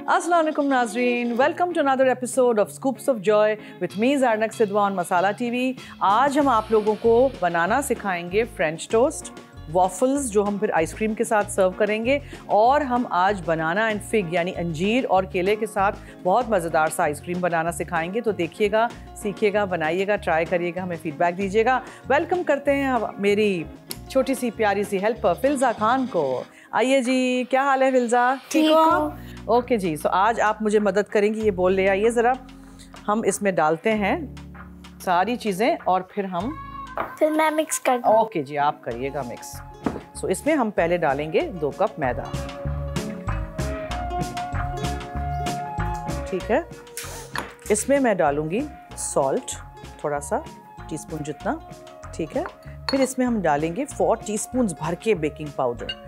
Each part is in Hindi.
अस्सलाम वालेकुम नाजरीन, welcome to another episode of scoops of joy with me Zarnak Sidhwa on Masala TV. आज हम आप लोगों को बनाना सिखाएंगे फ्रेंच टोस्ट, वॉफल्स जो हम फिर आइसक्रीम के साथ सर्व करेंगे, और हम आज बनाना एंड फिग यानी अंजीर और केले के साथ बहुत मज़ेदार सा आइसक्रीम बनाना सिखाएंगे। तो देखिएगा, सीखिएगा, बनाइएगा, ट्राई करिएगा, हमें फीडबैक दीजिएगा। वेलकम करते हैं मेरी छोटी सी प्यारी सी हेल्पर फिल्ज़ा खान को। आइए जी, क्या हाल है फिल्ज़ा? ठीक हो? ओके जी, सो आज आप मुझे मदद करेंगी, ये बोल ले आइए ज़रा। हम इसमें डालते हैं सारी चीज़ें और फिर मैं मिक्स कर दूँ। ओके जी, आप करिएगा मिक्स। सो इसमें हम पहले डालेंगे 2 कप मैदा, ठीक है। इसमें मैं डालूंगी सॉल्ट, थोड़ा सा टीस्पून जितना, ठीक है। फिर इसमें हम डालेंगे 4 टीस्पून भर के बेकिंग पाउडर।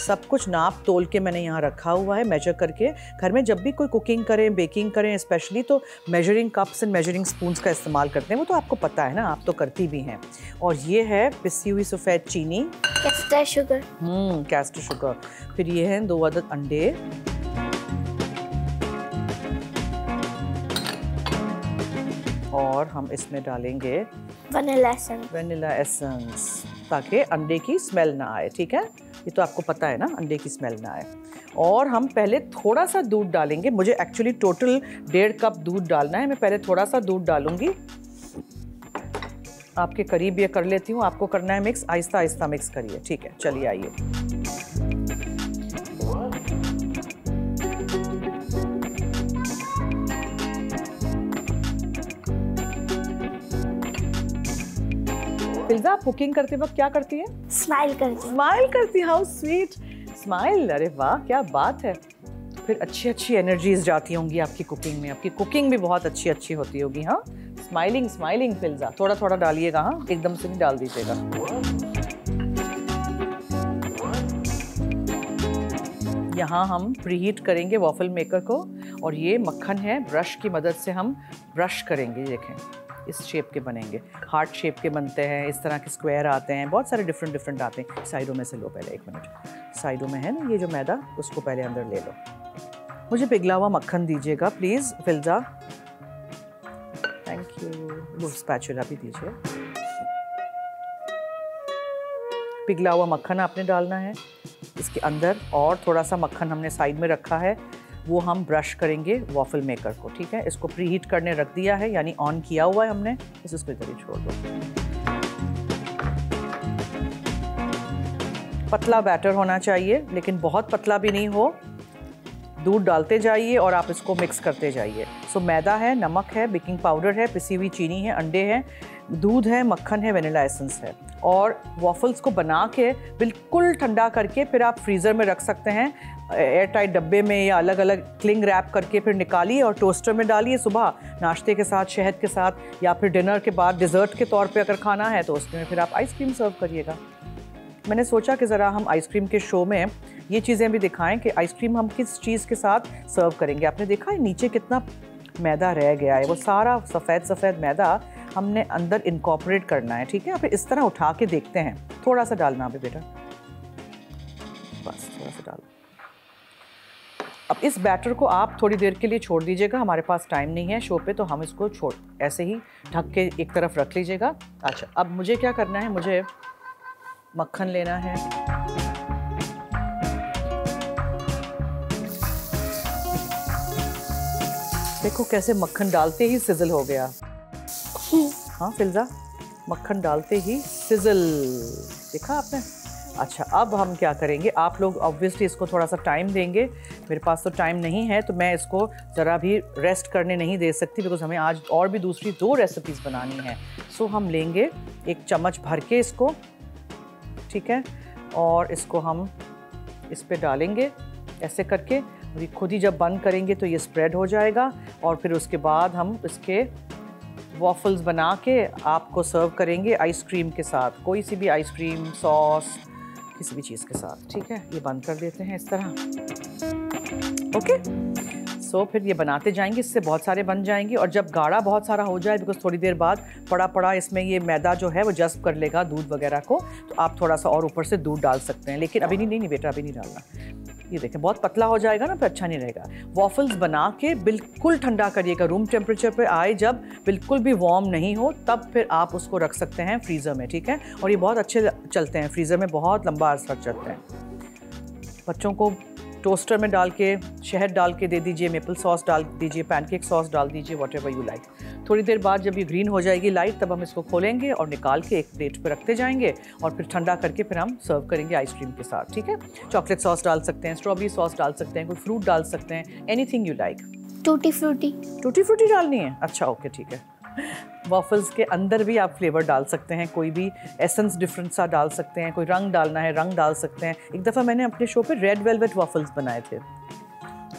सब कुछ नाप तोल के मैंने यहाँ रखा हुआ है, मेजर करके। घर में जब भी कोई कुकिंग करें, बेकिंग करें स्पेशली, तो measuring cups and measuring spoons का इस्तेमाल करते हैं। वो तो आपको पता है ना, आप तो करती भी हैं। और ये है पिसी हुई सफ़ेद चीनी, कैस्टर शुगर। Castor sugar. फिर ये हैं 2 अदद अंडे, और हम इसमें डालेंगे वनीला एसेंस ताकि अंडे की स्मेल ना आए, ठीक है। ये तो आपको पता है ना, अंडे की स्मेल ना आए। और हम पहले थोड़ा सा दूध डालेंगे। मुझे एक्चुअली टोटल 1.5 कप दूध डालना है। मैं पहले थोड़ा सा दूध डालूंगी, आपके करीब ये कर लेती हूँ। आपको करना है मिक्स, आहिस्ता आहिस्ता मिक्स करिए, ठीक है। चलिए आइए, फिल्ज़ा, आप कुकिंग करते वक्त क्या करती है? स्माइल करती। स्माइल करती, हाउ स्वीट स्माइल। अरे वाह, क्या बात है। फिर अच्छी एनर्जीज जाती होंगी आपकी कुकिंग में। आपकी कुकिंग भी बहुत अच्छी होती होगी। हाँ, स्माइलिंग फिल्ज़ा। थोड़ा थोड़ा डालिएगा, हाँ, एकदम से नहीं डाल दीजिएगा। यहाँ हम प्रीहीट करेंगे वॉफल मेकर को, और ये मक्खन है, ब्रश की मदद से हम ब्रश करेंगे। देखें, इस शेप के बनेंगे, हार्ट शेप के बनते हैं, इस तरह के स्क्वायर आते हैं, बहुत सारे डिफरेंट आते हैं। साइडों में से लो पहले, 1 मिनट। साइडों में है ना ये जो मैदा, उसको पहले अंदर ले लो। मुझे पिघला हुआ मक्खन दीजिएगा प्लीज़ फिल्ज़ा, थैंक यू। वो स्पैचुला भी दीजिए। पिघला हुआ मक्खन आपने डालना है इसके अंदर, और थोड़ा सा मक्खन हमने साइड में रखा है, वो हम ब्रश करेंगे वॉफल मेकर को, ठीक है। इसको प्रीहीट करने रख दिया है, यानी ऑन किया हुआ है हमने। इसको इधर ही छोड़ दो। पतला बैटर होना चाहिए, लेकिन बहुत पतला भी नहीं हो। दूध डालते जाइए और आप इसको मिक्स करते जाइए। सो मैदा है, नमक है, बेकिंग पाउडर है, पिसी हुई चीनी है, अंडे हैं, दूध है, मक्खन है, वनीला एसेंस है। और वॉफल्स को बना के बिल्कुल ठंडा करके फिर आप फ्रीज़र में रख सकते हैं, एयर टाइट डब्बे में, या अलग अलग क्लिंग रैप करके फिर निकालिए और टोस्टर में डालिए। सुबह नाश्ते के साथ, शहद के साथ, या फिर डिनर के बाद डिज़र्ट के तौर पे अगर खाना है तो उसमें फिर आप आइसक्रीम सर्व करिएगा। मैंने सोचा कि ज़रा हम आइसक्रीम के शो में ये चीज़ें भी दिखाएं कि आइसक्रीम हम किस चीज़ के साथ सर्व करेंगे। आपने देखा है नीचे कितना मैदा रह गया है, वो सारा सफ़ेद मैदा हमने अंदर इनकॉर्पोरेट करना है, ठीक है। फिर इस तरह उठा के देखते हैं। थोड़ा सा डालना अभी बेटा, बस थोड़ा सा डालो। अब इस बैटर को आप थोड़ी देर के लिए छोड़ दीजिएगा। हमारे पास टाइम नहीं है शो पे, तो हम इसको ऐसे ही ढक के एक तरफ रख लीजिएगा। अच्छा, अब मुझे क्या करना है, मुझे मक्खन लेना है। देखो कैसे मक्खन डालते ही सिजल हो गया। हाँ फिल्ज़ा, मक्खन डालते ही सिजल, देखा आपने। अच्छा, अब हम क्या करेंगे, आप लोग ऑब्वियसली इसको थोड़ा सा टाइम देंगे। मेरे पास तो टाइम नहीं है, तो मैं इसको ज़रा भी रेस्ट करने नहीं दे सकती, बिकॉज हमें आज और भी दूसरी 2 रेसिपीज़ बनानी है। सो हम लेंगे 1 चम्मच भर के इसको, ठीक है, और इसको हम इस पे डालेंगे ऐसे करके। और ये खुद ही जब बंद करेंगे तो ये स्प्रेड हो जाएगा, और फिर उसके बाद हम इसके वॉफल्स बना के आपको सर्व करेंगे आइसक्रीम के साथ, कोई सी भी आइसक्रीम, सॉस, किसी भी चीज़ के साथ, ठीक है। ये बंद कर देते हैं इस तरह, ओके। सो फिर ये बनाते जाएंगे, इससे बहुत सारे बन जाएंगे। और जब गाढ़ा बहुत सारा हो जाए, बिकॉज थोड़ी देर बाद पड़ा इसमें ये मैदा जो है वो जज़्ब कर लेगा दूध वगैरह को, तो आप थोड़ा सा और ऊपर से दूध डाल सकते हैं। लेकिन अभी नहीं बेटा, अभी नहीं डालना। ये देखें बहुत पतला हो जाएगा ना, फिर अच्छा नहीं रहेगा। वॉफल्स बना के बिल्कुल ठंडा करिएगा, रूम टेम्परेचर पे आए, जब बिल्कुल भी वार्म नहीं हो तब फिर आप उसको रख सकते हैं फ्रीज़र में, ठीक है। और ये बहुत अच्छे चलते हैं फ्रीज़र में, बहुत लंबा अर्सा चलते हैं। बच्चों को टोस्टर में डाल के शहद डाल के दे दीजिए, मेपल सॉस डाल दीजिए, पैनकेक सॉस डाल दीजिए, व्हाटएवर यू लाइक। थोड़ी देर बाद जब ये ग्रीन हो जाएगी लाइट, तब हम इसको खोलेंगे और निकाल के एक प्लेट पे रखते जाएंगे और फिर ठंडा करके फिर हम सर्व करेंगे आइसक्रीम के साथ, ठीक है। चॉकलेट सॉस डाल सकते हैं, स्ट्रॉबेरी सॉस डाल सकते हैं, कोई फ्रूट डाल सकते हैं, anything you like. Tutti frutti. Tutti frutti डालनी है, अच्छा ओके ठीक है। वॉफल्स के अंदर भी आप फ्लेवर डाल सकते हैं, कोई भी एसेंस डिफरेंट सा डाल सकते हैं, कोई रंग डालना है रंग डाल सकते हैं। एक दफ़ा मैंने अपने शो पे रेड वेलवेट वॉफल्स बनाए थे,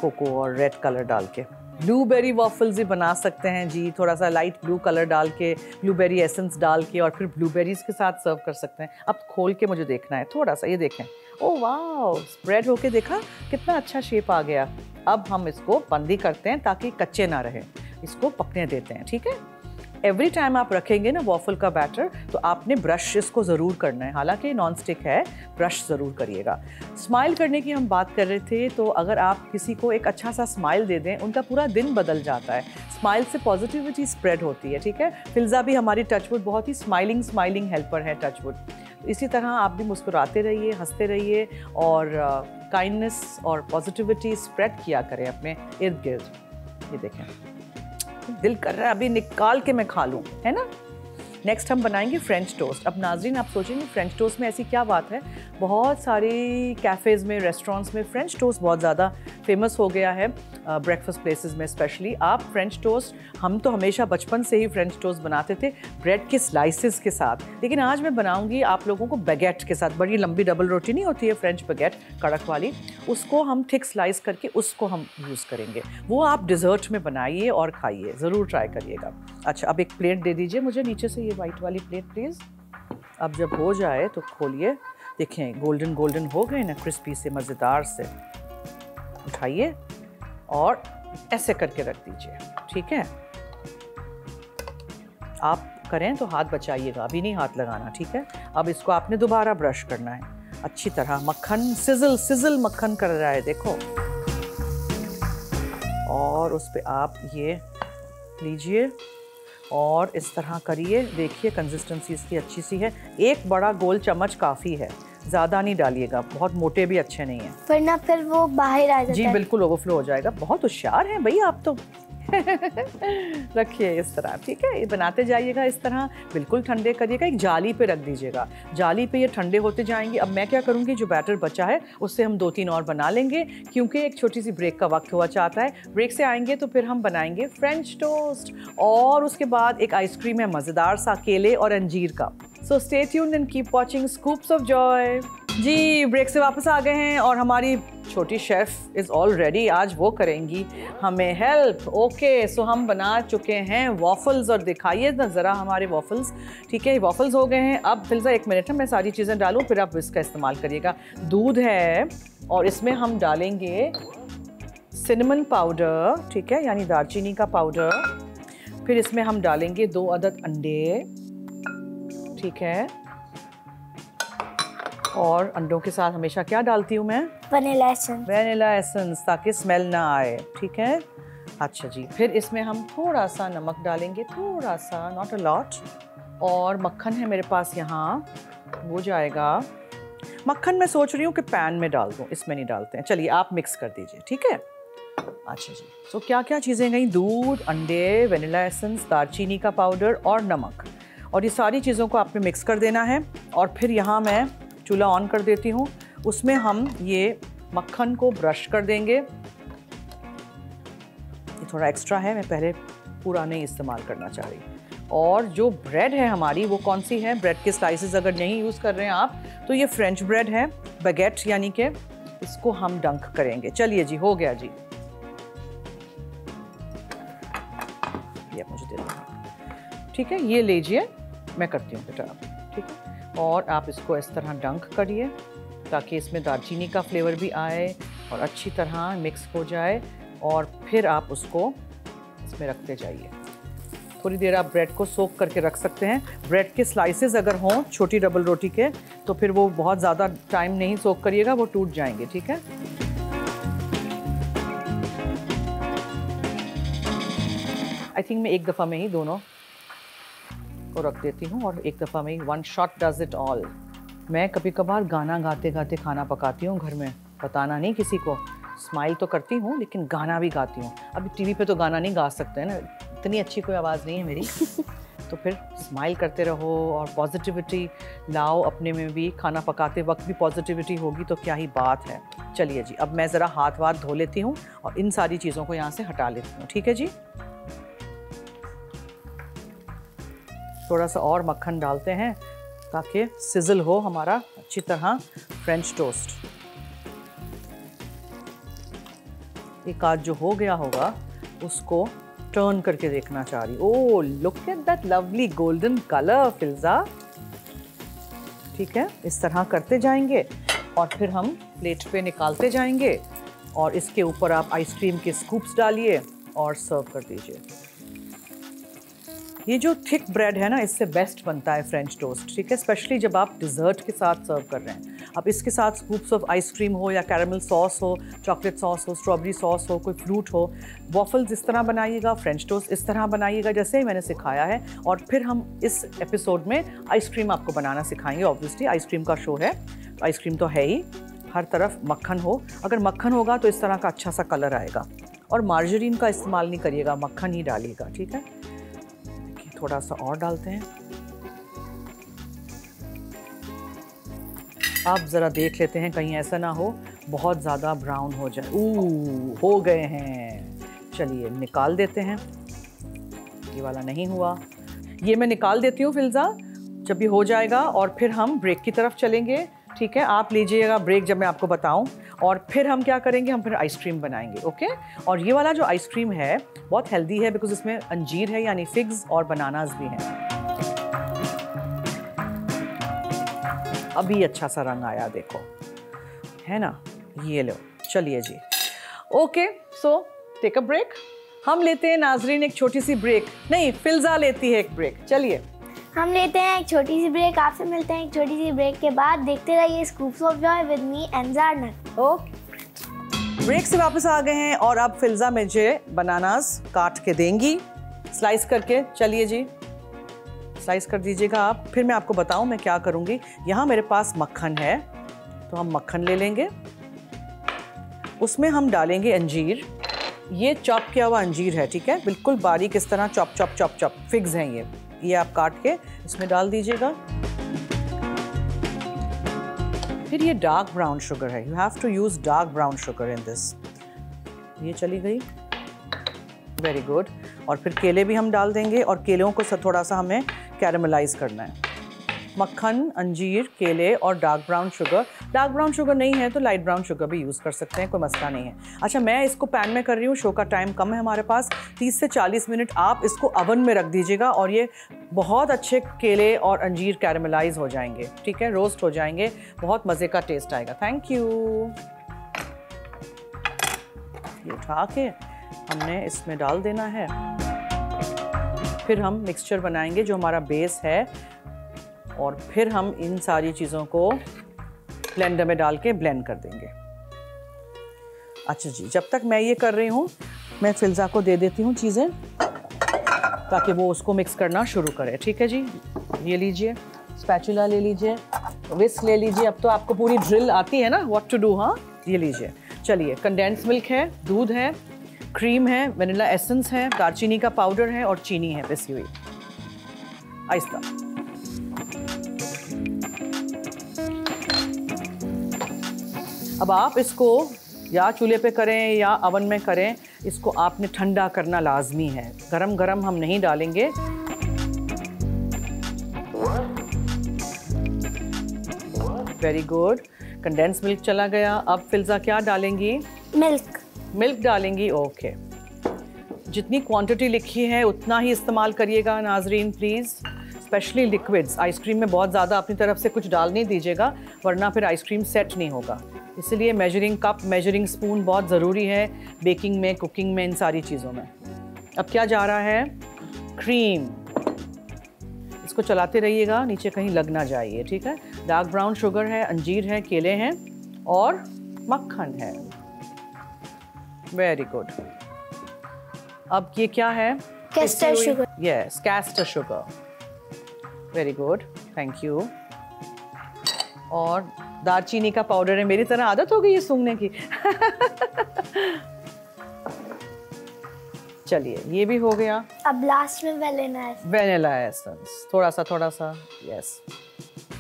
कोको और रेड कलर डाल के। ब्लूबेरी वॉफल्स भी बना सकते हैं जी, थोड़ा सा लाइट ब्लू कलर डाल के, ब्लूबेरी एसेंस डाल के, और फिर ब्लूबेरीज के साथ सर्व कर सकते हैं। अब खोल के मुझे देखना है थोड़ा सा, ये देखें, ओह वाह, स्प्रेड होके देखा कितना अच्छा शेप आ गया। अब हम इसको बंदी करते हैं ताकि कच्चे ना रहे, इसको पकने देते हैं, ठीक है। एवरी टाइम आप रखेंगे ना वॉफल का बैटर, तो आपने ब्रश इसको ज़रूर करना है, हालांकि नॉन स्टिक है, ब्रश ज़रूर करिएगा। स्माइल करने की हम बात कर रहे थे, तो अगर आप किसी को एक अच्छा सा स्माइल दे दें, उनका पूरा दिन बदल जाता है। स्माइल से पॉजिटिविटी स्प्रेड होती है, ठीक है। फिल्ज़ा भी हमारी टचवुड बहुत ही स्माइलिंग हेल्पर है, टचवुड। इसी तरह आप भी मुस्कुराते रहिए, हंसते रहिए और काइंडनेस और पॉजिटिविटी स्प्रेड किया करें अपने इर्द गिर्द। ये देखें, दिल कर रहा है अभी निकाल के मैं खा लूँ, है ना। नेक्स्ट हम बनाएंगे फ्रेंच टोस्ट। अब नाज़रीन आप सोचेंगे फ्रेंच टोस्ट में ऐसी क्या बात है, बहुत सारी कैफ़ेज़ में, रेस्टोरेंट्स में फ्रेंच टोस्ट बहुत ज़्यादा फेमस हो गया है, ब्रेकफास्ट प्लेसेस में स्पेशली। आप फ्रेंच टोस्ट, हम तो हमेशा बचपन से ही फ्रेंच टोस्ट बनाते थे ब्रेड के स्लाइसेस के साथ, लेकिन आज मैं बनाऊंगी आप लोगों को बैगेट के साथ। बड़ी लंबी डबल रोटी नहीं होती है फ्रेंच बैगेट, कड़क वाली, उसको हम थिक स्लाइस करके उसको हम यूज़ करेंगे। वो आप डिज़र्ट में बनाइए और खाइए, ज़रूर ट्राई करिएगा। अच्छा, अब एक प्लेट दे दीजिए मुझे नीचे से, ये वाइट वाली प्लेट प्लीज़। अब जब हो जाए तो खोलिए, देखें गोल्डन गोल्डन हो गए ना, क्रिस्पी से, मज़ेदार से। उठाइए और ऐसे करके रख दीजिए, ठीक है। आप करें तो हाथ बचाइएगा, अभी नहीं हाथ लगाना, ठीक है। अब इसको आपने दोबारा ब्रश करना है अच्छी तरह। मक्खन सिजल मक्खन कर रहा है, देखो। और उस पर आप ये लीजिए और इस तरह करिए, देखिए कंसिस्टेंसी इसकी अच्छी सी है। एक बड़ा गोल चम्मच काफ़ी है, ज़्यादा नहीं डालिएगा, बहुत मोटे भी अच्छे नहीं हैं, वरना फिर वो बाहर आ जाता है। जी बिल्कुल ओवरफ्लो हो जाएगा। बहुत होशियार हैं भैया आप तो। रखिए इस तरह, ठीक है। ये बनाते जाइएगा इस तरह, बिल्कुल ठंडे करिएगा, एक जाली पे रख दीजिएगा, जाली पे ये ठंडे होते जाएंगे। अब मैं क्या करूँगी, जो बैटर बचा है उससे हम 2-3 और बना लेंगे, क्योंकि एक छोटी सी ब्रेक का वक्त हुआ चाहता है। ब्रेक से आएंगे तो फिर हम बनाएंगे फ्रेंच टोस्ट, और उसके बाद एक आइसक्रीम है मज़ेदार सा, केले और अंजीर का। So stay tuned and keep watching scoops of joy. जी ब्रेक से वापस आ गए हैं और हमारी छोटी शेफ़ इज़ ऑल रेडी, आज वो करेंगी हमें हेल्प। ओके, सो हम बना चुके हैं वॉफल्स, और दिखाइए ना ज़रा हमारे वॉफल्स, ठीक है। वॉफल्स हो गए हैं। अब फिल्ज़ा 1 मिनट है, मैं सारी चीज़ें डालूँ, फिर आप इसका इस्तेमाल करिएगा। दूध है और इसमें हम डालेंगे सिनेमन पाउडर, ठीक है, यानी दालचीनी का पाउडर। फिर इसमें हम डालेंगे 2 अदद अंडे, ठीक है। और अंडों के साथ हमेशा क्या डालती हूँ मैं, वनीला एसेंस। वनीला एसेंस, ताकि स्मेल ना आए, ठीक है। अच्छा जी, फिर इसमें हम थोड़ा सा नमक डालेंगे, थोड़ा सा, नॉट अ लॉट। और मक्खन है मेरे पास यहाँ, वो जाएगा। मक्खन मैं सोच रही हूँ कि पैन में डाल दूँ, इसमें नहीं डालते हैं। चलिए आप मिक्स कर दीजिए, ठीक है। अच्छा जी, तो क्या क्या चीज़ें गई, दूध, अंडे, वनीला एसेंस, दालचीनी का पाउडर और नमक, और ये सारी चीज़ों को आपने मिक्स कर देना है। और फिर यहाँ मैं चूल्हा ऑन कर देती हूँ, उसमें हम ये मक्खन को ब्रश कर देंगे। ये थोड़ा एक्स्ट्रा है, मैं पहले पूरा नहीं इस्तेमाल करना चाह रही। और जो ब्रेड है हमारी, वो कौन सी है, ब्रेड के स्लाइसेस अगर नहीं यूज़ कर रहे हैं आप, तो ये फ्रेंच ब्रेड है, बैगेट यानी कि, इसको हम डंक करेंगे। चलिए जी, हो गया जी, ये मुझे दे दो, ठीक है। ये लीजिए, मैं करती हूँ बेटा, ठीक है। और आप इसको इस तरह डंक करिए ताकि इसमें दालचीनी का फ्लेवर भी आए और अच्छी तरह मिक्स हो जाए। और फिर आप उसको इसमें रखते जाइए। थोड़ी देर आप ब्रेड को सोक करके रख सकते हैं। ब्रेड के स्लाइसेस अगर हों छोटी डबल रोटी के, तो फिर वो बहुत ज़्यादा टाइम नहीं सोक करिएगा, वो टूट जाएंगे, ठीक है। आई थिंक मैं एक दफ़ा में ही दोनों को रख देती हूँ और एक दफ़ा में ही, one shot does it all. मैं कभी कभार गाना गाते गाते खाना पकाती हूँ घर में, बताना नहीं किसी को। स्माइल तो करती हूँ लेकिन गाना भी गाती हूँ। अभी टीवी पे तो गाना नहीं गा सकते हैं ना, इतनी अच्छी कोई आवाज़ नहीं है मेरी। तो फिर स्माइल करते रहो और पॉजिटिविटी लाओ अपने में भी। खाना पकाते वक्त भी पॉजिटिविटी होगी तो क्या ही बात है। चलिए जी, अब मैं ज़रा हाथ वाथ धो लेती हूँ और इन सारी चीज़ों को यहाँ से हटा लेती हूँ। ठीक है जी। थोड़ा सा और मक्खन डालते हैं ताकि सिजल हो हमारा अच्छी तरह फ्रेंच टोस्ट। एक आध जो हो गया होगा उसको टर्न करके देखना चाह रही। Oh, look at that lovely golden colour Filza. ठीक है, इस तरह करते जाएंगे और फिर हम प्लेट पे निकालते जाएंगे और इसके ऊपर आप आइसक्रीम के स्कूप्स डालिए और सर्व कर दीजिए। ये जो थिक ब्रेड है ना, इससे बेस्ट बनता है फ्रेंच टोस्ट। ठीक है, स्पेशली जब आप डिज़र्ट के साथ सर्व कर रहे हैं। अब इसके साथ स्कूप्स ऑफ आइसक्रीम हो या कैरामल सॉस हो, चॉकलेट सॉस हो, स्ट्रॉबेरी सॉस हो, कोई फ्रूट हो। वॉफल्स इस तरह बनाइएगा, फ्रेंच टोस्ट इस तरह बनाइएगा जैसे ही मैंने सिखाया है। और फिर हम इस एपिसोड में आइसक्रीम आपको बनाना सिखाएंगे। ऑब्वियसली आइसक्रीम का शो है, आइसक्रीम तो है ही। हर तरफ मक्खन हो, अगर मक्खन होगा तो इस तरह का अच्छा सा कलर आएगा। और मार्जरीन का इस्तेमाल नहीं करिएगा, मक्खन ही डालिएगा। ठीक है, थोड़ा सा और डालते हैं। आप ज़रा देख लेते हैं कहीं ऐसा ना हो बहुत ज़्यादा ब्राउन हो जाए। हो गए हैं। चलिए निकाल देते हैं। ये वाला नहीं हुआ, ये मैं निकाल देती हूँ फिल्जा, जब ये हो जाएगा। और फिर हम ब्रेक की तरफ चलेंगे। ठीक है, आप लीजिएगा ब्रेक जब मैं आपको बताऊं। और फिर हम क्या करेंगे, हम फिर आइसक्रीम बनाएंगे। ओके, और ये वाला जो आइसक्रीम है बहुत हेल्दी है बिकॉज इसमें अंजीर है यानी फिग्स और बनानास भी हैं। अभी अच्छा सा रंग आया देखो, है ना। ये लो, चलिए जी। Okay, so take a break. हम लेते हैं नाजरीन एक छोटी सी ब्रेक। नहीं, फिल्जा लेती है एक ब्रेक। चलिए हम लेते हैं एक छोटी सी ब्रेक। आपसे मिलते हैं एक छोटी सी ब्रेक के बाद। देखते रहिए scoops of joy with me and Zarnak. Okay, break से वापस आ गए हैं और अब फिल्जा मुझे बनानास काट के देंगी, स्लाइस करके। चलिए जी, स्लाइस कर दीजिएगा आप। फिर मैं आपको बताऊं मैं क्या करूंगी। यहाँ मेरे पास मक्खन है तो हम मक्खन ले लेंगे, उसमें हम डालेंगे अंजीर। ये चॉप किया हुआ अंजीर है। ठीक है, बिल्कुल बारीक इस तरह chop chop chop chop figs हैं ये आप काट के इसमें डाल दीजिएगा। फिर ये डार्क ब्राउन शुगर है, you have to use dark brown sugar in this. ये चली गई, वेरी गुड। और फिर केले भी हम डाल देंगे और केलों को थोड़ा सा हमें कैरेमलाइज करना है। मक्खन, अंजीर, केले और dark brown sugar. Dark brown sugar नहीं है तो लाइट ब्राउन शुगर भी यूज़ कर सकते हैं, कोई मसला नहीं है। अच्छा, मैं इसको पैन में कर रही हूँ, शो का टाइम कम है हमारे पास। 30 से 40 मिनट आप इसको ओवन में रख दीजिएगा और ये बहुत अच्छे केले और अंजीर कैरेमलाइज हो जाएंगे। ठीक है, रोस्ट हो जाएंगे, बहुत मज़े का टेस्ट आएगा। Thank you. ये उठा के हमने इसमें डाल देना है। फिर हम मिक्सचर बनाएंगे जो हमारा बेस है और फिर हम इन सारी चीज़ों को ब्लेंडर में डाल के ब्लेंड कर देंगे। अच्छा जी, जब तक मैं ये कर रही हूँ मैं फिल्जा को दे देती हूँ चीज़ें ताकि वो उसको मिक्स करना शुरू करे। ठीक है जी, ये लीजिए, स्पैचुला ले लीजिए, विस्क ले लीजिए। अब तो आपको पूरी ड्रिल आती है ना व्हाट टू डू। हाँ, ये लीजिए। चलिए, कंडेंस मिल्क है, दूध है, क्रीम है, वनीला एसेंस है, दालचीनी का पाउडर है और चीनी है पिसी हुई। आहिस्ता। अब आप इसको या चूल्हे पे करें या ओवन में करें, इसको आपने ठंडा करना लाजमी है। गरम गरम हम नहीं डालेंगे। वेरी गुड, कंडेंस मिल्क चला गया। अब फिल्जा क्या डालेंगी? मिल्क डालेंगी। ओके, जितनी क्वांटिटी लिखी है उतना ही इस्तेमाल करिएगा नाजरीन प्लीज़, स्पेशली लिक्विड्स। आइसक्रीम में बहुत ज़्यादा अपनी तरफ से कुछ डाल नहीं दीजिएगा वरना फिर आइसक्रीम सेट नहीं होगा। इसलिए मेजरिंग कप, मेजरिंग स्पून बहुत ज़रूरी है बेकिंग में, कुकिंग में, इन सारी चीज़ों में। अब क्या जा रहा है? क्रीम। इसको चलाते रहिएगा, नीचे कहीं लग ना जाइए। ठीक है, डार्क ब्राउन शुगर है, अंजीर है, केले हैं और मक्खन है। Very good. अब ये क्या है? Castor sugar. Yes, castor sugar, very good, thank you. और दालचीनी का पाउडर है, मेरी तरह आदत हो गई है सूंघने की। चलिए ये भी हो गया। अब लास्ट में वेनिला एसेंस, थोड़ा सा, यस।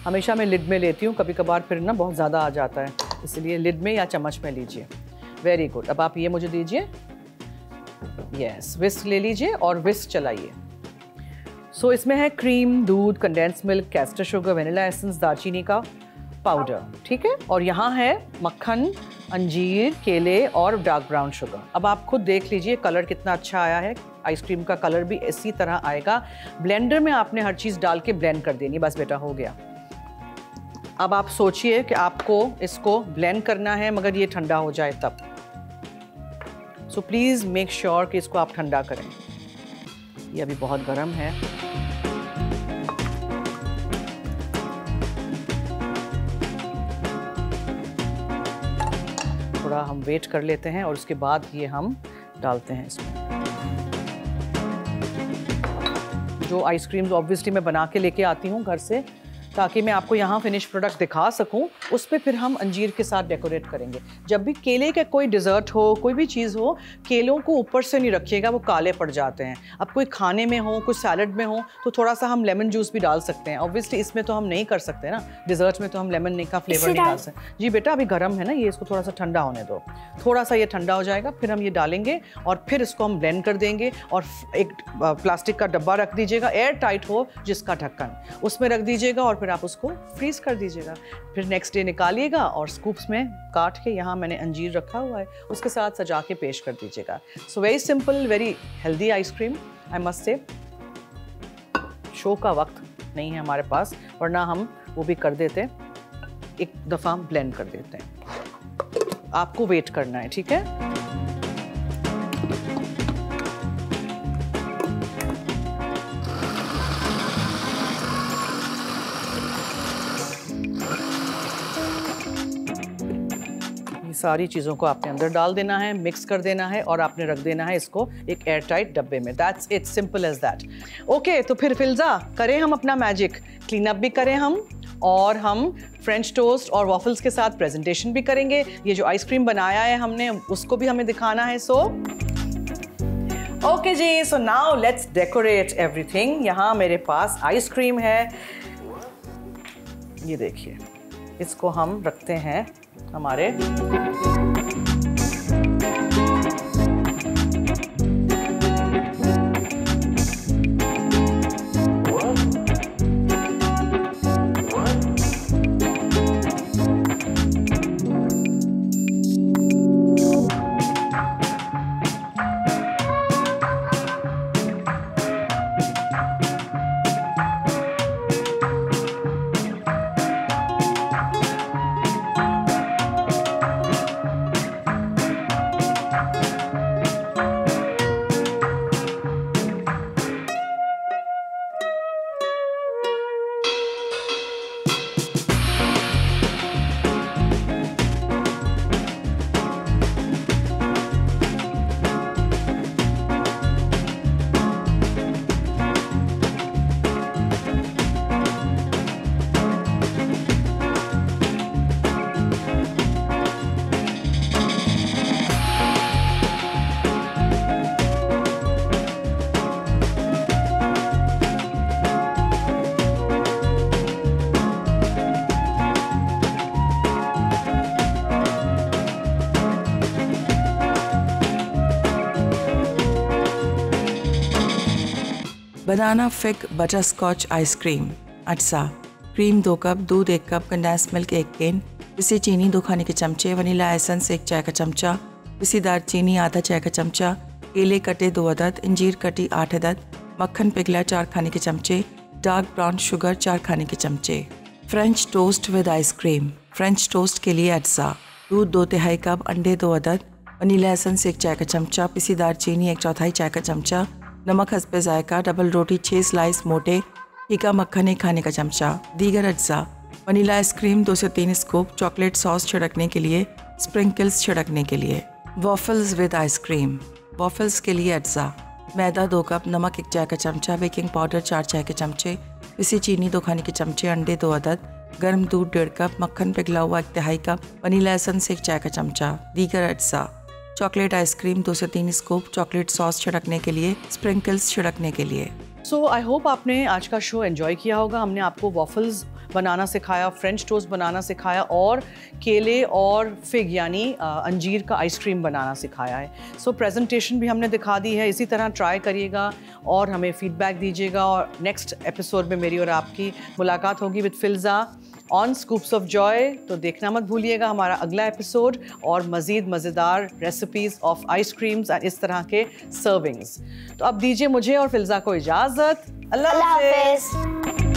हमेशा मैं लिड में लेती हूँ, कभी कभार फिर ना बहुत ज़्यादा आ जाता है, इसलिए लिड में या चम्मच में लीजिए। Very good. अब आप ये मुझे दीजिए, यस, विस्क ले लीजिए और विस्क चलाइए। सो इसमें है क्रीम, दूध, condense milk, castor sugar, vanilla essence, दालचीनी का पाउडर, ठीक है। और यहाँ है मक्खन, अंजीर, केले और डार्क ब्राउन शुगर। अब आप खुद देख लीजिए कलर कितना अच्छा आया है। आइसक्रीम का कलर भी इसी तरह आएगा। ब्लेंडर में आपने हर चीज़ डाल के ब्लेंड कर देनी, बस बेटा हो गया। अब आप सोचिए कि आपको इसको ब्लेंड करना है, मगर ये ठंडा हो जाए तब। सो प्लीज़ मेक श्योर कि इसको आप ठंडा करें। ये अभी बहुत गर्म है। थोड़ा हम वेट कर लेते हैं और उसके बाद ये हम डालते हैं इसमें। जो आइसक्रीम्स ऑब्वियसली मैं बना के लेके आती हूँ घर से, ताकि मैं आपको यहाँ फिनिश प्रोडक्ट दिखा सकूँ। उस पर फिर हम अंजीर के साथ डेकोरेट करेंगे। जब भी केले का कोई डिज़र्ट हो, कोई भी चीज़ हो, केलों को ऊपर से नहीं रखिएगा, वो काले पड़ जाते हैं। अब कोई खाने में हो, कोई सैलड में हो, तो थोड़ा सा हम लेमन जूस भी डाल सकते हैं। ऑब्वियसली इसमें तो हम नहीं कर सकते ना, डिज़र्ट में तो हम लेमन का फ्लेवर नहीं डाल सकते। जी बेटा अभी गर्म है ना ये, इसको थोड़ा सा ठंडा होने दो। थोड़ा सा ये ठंडा हो जाएगा, फिर हम ये डालेंगे और फिर इसको हम ब्लेंड कर देंगे। और एक प्लास्टिक का डब्बा रख दीजिएगा, एयर टाइट हो जिसका ढक्कन, उसमें रख दीजिएगा और फिर आप उसको फ्रीज कर दीजिएगा। फिर नेक्स्ट डे निकालिएगा और स्कूप्स में काट के, यहाँ मैंने अंजीर रखा हुआ है, उसके साथ सजा के पेश कर दीजिएगा। So very simple, very healthy ice cream, I must say. Show का वक्त नहीं है हमारे पास, वरना हम वो भी कर देते, एक दफ़ा ब्लेंड कर देते हैं। आपको वेट करना है, ठीक है। सारी चीज़ों को आपने अंदर डाल देना है, मिक्स कर देना है और आपने रख देना है इसको एक एयर टाइट डब्बे में। That's it, simple as that. Okay, तो फिर फिल्जा करें हम अपना मैजिक, क्लीन अप भी करें हम, और हम फ्रेंच टोस्ट और वॉफल्स के साथ प्रेजेंटेशन भी करेंगे। ये जो आइसक्रीम बनाया है हमने, उसको भी हमें दिखाना है। सो ओके जी, so now let's decorate everything. यहाँ मेरे पास आइसक्रीम है, ये देखिए, इसको हम रखते हैं हमारे बनाना फिग बटर स्कॉच आइसक्रीम। अज्जा: क्रीम 2 कप, दूध 1 कप, कंडेंस मिल्क 1 कैन, पिसी चीनी 2 खाने के चमचे, वनीला एसेंस 1 चाय का चमचा, पिसी दालचीनी आधा चाय का चमचा, केले कटे 2 अदद, इंजीर कटी 8 अदद, मक्खन पिघला 4 खाने के चमचे, डार्क ब्राउन शुगर 4 खाने के चमचे। French toast with ice cream. French toast के लिए अज्जा: दूध 2 तिहाई कप, अंडे 2 अदद, वनीला एसेंस 1 चाय का चमचा, पिसी दालचीनी 1 चौथाई चाय का चमचा, नमक हस्बे जायका, डबल रोटी 6 स्लाइस मोटे, फीका मक्खन 1 खाने का चमचा। दीगर अज्जा: वनीला आइसक्रीम 2 से 3 स्कूप, चॉकलेट सॉस छिड़कने के लिए, स्प्रिंकल्स छिड़कने के लिए। Waffles with ice cream. वॉफल्स के लिए अज्जा: मैदा 2 कप, नमक 1 चाय का चमचा, बेकिंग पाउडर 4 चाय के चमचे, पिसी चीनी 2 खाने के चमचे, अंडे 2 अदद, गर्म दूध 1.5 कप, मक्खन पिघला हुआ 1/2 कप, वनीला एसेंस 1 चाय का चमचा, दीगर अज्जा, चॉकलेट आइसक्रीम 2 से 3 स्कूप, चॉकलेट सॉस छिड़कने के लिए, स्प्रिंकल्स छिड़कने के लिए। सो आई होप आपने आज का शो एंजॉय किया होगा। हमने आपको वॉफल्स बनाना सिखाया, फ्रेंच टोस्ट बनाना सिखाया और केले और फिग यानी अंजीर का आइसक्रीम बनाना सिखाया है। सो प्रेजेंटेशन भी हमने दिखा दी है। इसी तरह ट्राई करिएगा और हमें फीडबैक दीजिएगा। और नेक्स्ट एपिसोड में मेरी और आपकी मुलाकात होगी with Filza on scoops of joy. तो देखना मत भूलिएगा हमारा अगला एपिसोड और मज़ीद मज़ेदार रेसिपीज़ ऑफ आइसक्रीम्स एंड इस तरह के सर्विंग्स। तो अब दीजिए मुझे और फिल्ज़ा को इजाज़त। अल्लाह हाफ़िज़।